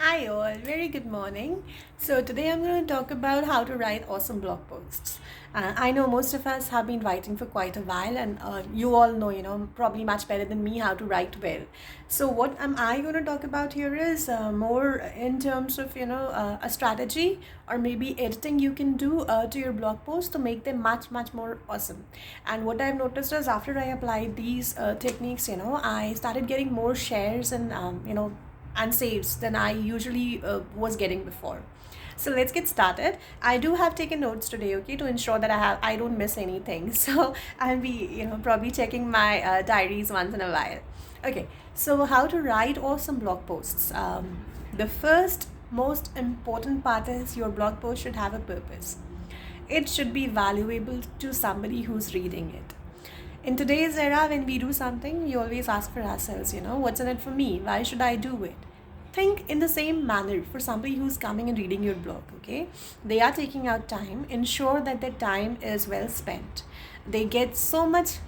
Hi all, very good morning. So today I'm going to talk about how to write awesome blog posts. I know most of us have been writing for quite a while, and you all know, probably much better than me how to write well. So what am I going to talk about here is more in terms of, a strategy or maybe editing you can do to your blog post to make them much, much more awesome. And what I've noticed is after I applied these techniques, I started getting more shares and saves than I usually was getting before. So let's get started. I do have taken notes today, okay, to ensure that I don't miss anything. So I'll be probably checking my diaries once in a while. Okay, so how to write awesome blog posts. The first most important part is your blog post should have a purpose. It should be valuable to somebody who's reading it. In today's era, when we do something, we always ask for ourselves, what's in it for me? Why should I do it? Think in the same manner for somebody who's coming and reading your blog, okay? They are taking out time. Ensure that their time is well spent. They get so much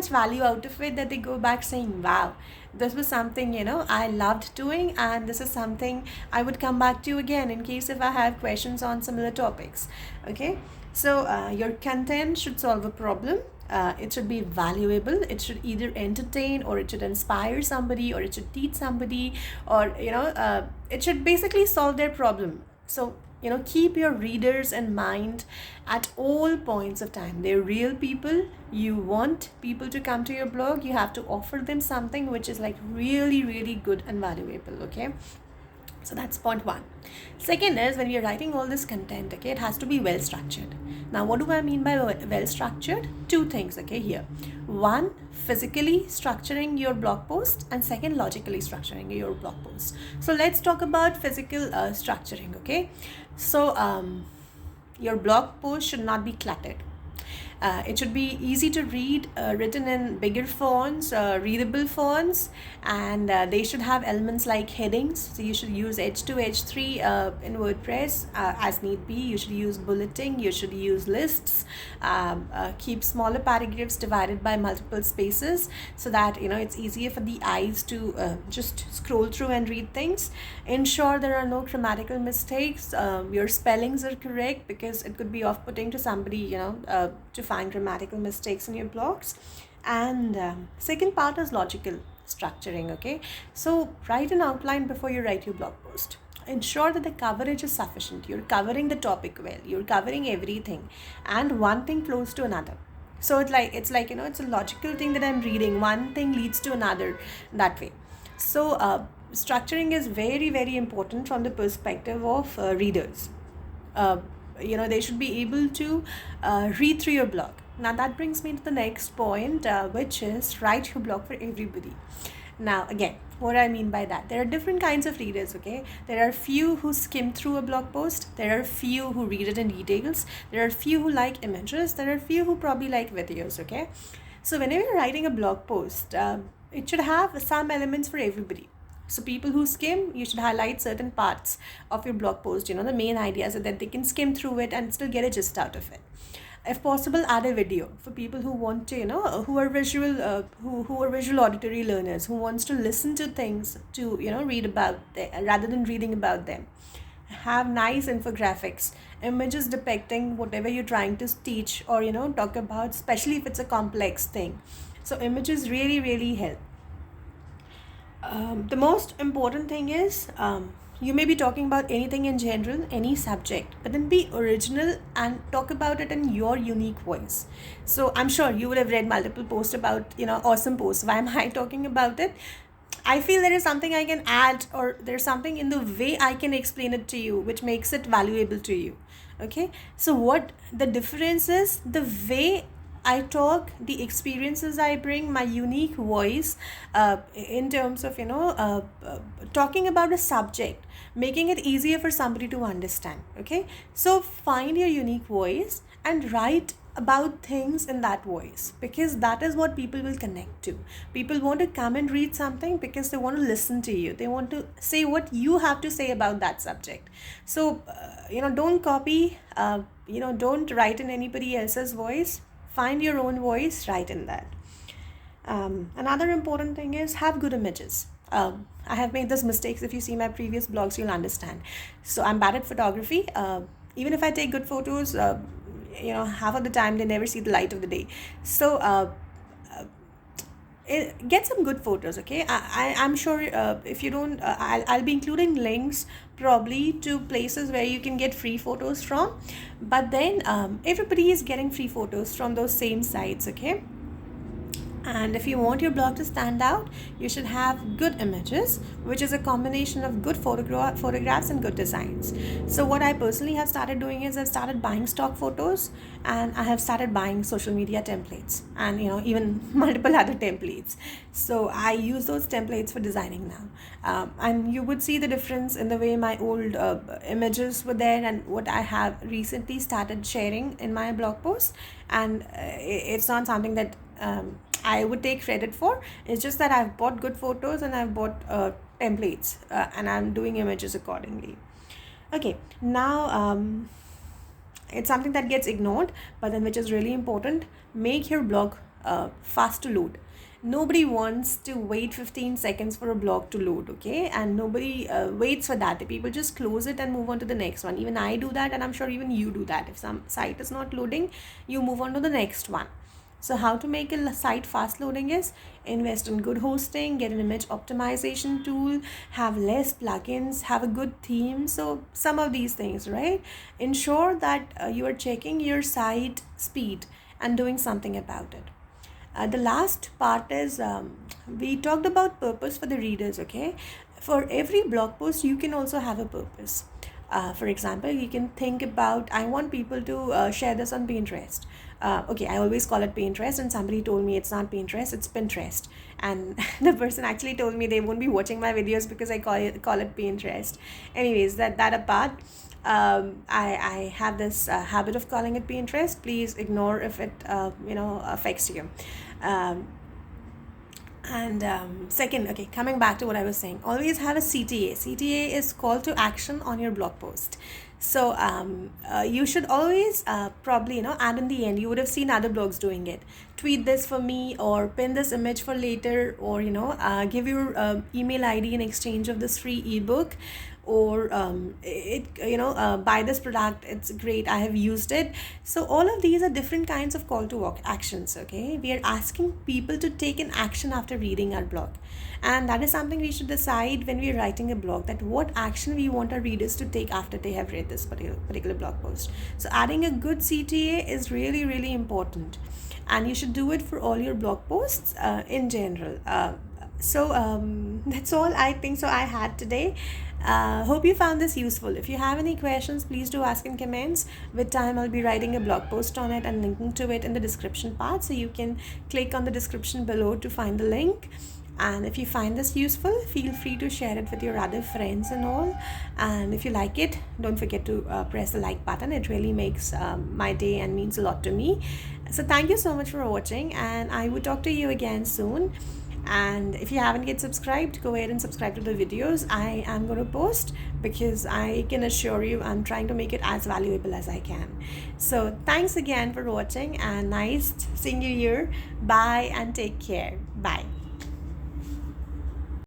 value out of it that they go back saying, wow, this was something, I loved doing, and this is something I would come back to again in case if I have questions on similar topics, okay? So your content should solve a problem. It should be valuable. It should either entertain, or it should inspire somebody, or it should teach somebody, or it should basically solve their problem. So keep your readers in mind at all points of time. They're real people. You want people to come to your blog, you have to offer them something which is like really, really good and valuable, okay? So that's point one. Second is, when you're writing all this content, okay, it has to be well structured. Now, what do I mean by well structured? Two things, okay, here. One, physically structuring your blog post, and second, logically structuring your blog post. So let's talk about physical structuring, okay? So your blog post should not be cluttered. It should be easy to read, written in bigger fonts, readable fonts, and they should have elements like headings. So you should use H2, H3 in WordPress as need be. You should use bulleting. You should use lists. Keep smaller paragraphs divided by multiple spaces so that it's easier for the eyes to just scroll through and read things. Ensure there are no grammatical mistakes. Your spellings are correct, because it could be off-putting to somebody to find grammatical mistakes in your blogs. And second part is logical structuring, okay? So write an outline before you write your blog post. Ensure that the coverage is sufficient. You're covering the topic well. You're covering everything, and one thing flows to another. So it's like it's a logical thing that I'm reading. One thing leads to another, that way. So structuring is very, very important from the perspective of readers. uh, they should be able to read through your blog. Now that brings me to the next point, which is write your blog for everybody. Now again, what I mean by that, there are different kinds of readers, okay? There are few who skim through a blog post. There are few who read it in details. There are few who like images. There are few who probably like videos, okay? So whenever you're writing a blog post, it should have some elements for everybody. So people who skim, you should highlight certain parts of your blog post, the main ideas, so that they can skim through it and still get a gist out of it. If possible, add a video for people who want to, who are visual auditory learners, who wants to listen to things, to read about them rather than reading about them. Have nice infographics, images depicting whatever you're trying to teach or talk about, especially if it's a complex thing. So images really, really help. The most important thing is, you may be talking about anything in general, any subject, but then be original and talk about it in your unique voice. So I'm sure you would have read multiple posts about, awesome posts. Why am I talking about it? I feel there is something I can add, or there's something in the way I can explain it to you which makes it valuable to you. Okay, so what the difference is, the way I talk, the experiences I bring, my unique voice, in terms of talking about a subject, making it easier for somebody to understand. Okay, so find your unique voice and write about things in that voice, because that is what people will connect to. People want to come and read something because they want to listen to you. They want to say what you have to say about that subject. So don't copy, don't write in anybody else's voice. Find your own voice, write in that. Another important thing is, have good images. I have made those mistakes. If you see my previous blogs, you'll understand. So I'm bad at photography. Even if I take good photos, half of the time they never see the light of the day. So get some good photos, okay? I'm sure if you don't, I'll be including links probably to places where you can get free photos from. But then everybody is getting free photos from those same sites, okay? And if you want your blog to stand out, you should have good images, which is a combination of good photographs and good designs. So what I personally have started doing is I've started buying stock photos, and I have started buying social media templates, and even multiple other templates. So I use those templates for designing now. And you would see the difference in the way my old images were there and what I have recently started sharing in my blog post. And it's not something that I would take credit for. It's just that I've bought good photos and I've bought templates, and I'm doing images accordingly. Okay, now it's something that gets ignored, but then which is really important. Make your blog fast to load. Nobody wants to wait 15 seconds for a blog to load, okay? And nobody waits for that. The people just close it and move on to the next one. Even I do that, and I'm sure even you do that. If some site is not loading, you move on to the next one. So how to make a site fast loading is invest in good hosting, get an image optimization tool, have less plugins, have a good theme. So some of these things, right? Ensure that you are checking your site speed and doing something about it. The last part is we talked about purpose for the readers, okay? For every blog post, you can also have a purpose. For example, you can think about, I want people to share this on Pinterest. Okay, I always call it Pinterest, and somebody told me it's not Pinterest, it's Pinterest. And the person actually told me they won't be watching my videos because I call it Pinterest. Anyways, that apart, I have this habit of calling it Pinterest. Please ignore if it affects you. Second, okay, coming back to what I was saying, always have a CTA. CTA is call to action on your blog post. So you should always probably add in the end. You would have seen other blogs doing it. Tweet this for me, or pin this image for later, or give your email ID in exchange of this free ebook, or buy this product, it's great, I have used it. So all of these are different kinds of call to actions, okay? We are asking people to take an action after reading our blog, and that is something we should decide when we are writing a blog, that what action we want our readers to take after they have read this particular blog post. So adding a good CTA is really, really important, and you should do it for all your blog posts in general. So that's all I think so I had today. Hope you found this useful. If you have any questions, please do ask in comments. With time, I'll be writing a blog post on it and linking to it in the description part, so you can click on the description below to find the link. And if you find this useful, feel free to share it with your other friends and all. And if you like it, don't forget to press the like button. It really makes my day and means a lot to me. So thank you so much for watching, and I will talk to you again soon. And if you haven't yet subscribed, go ahead and subscribe to the videos I am going to post, because I can assure you I'm trying to make it as valuable as I can. So thanks again for watching, and nice seeing you here. Bye and take care. Bye.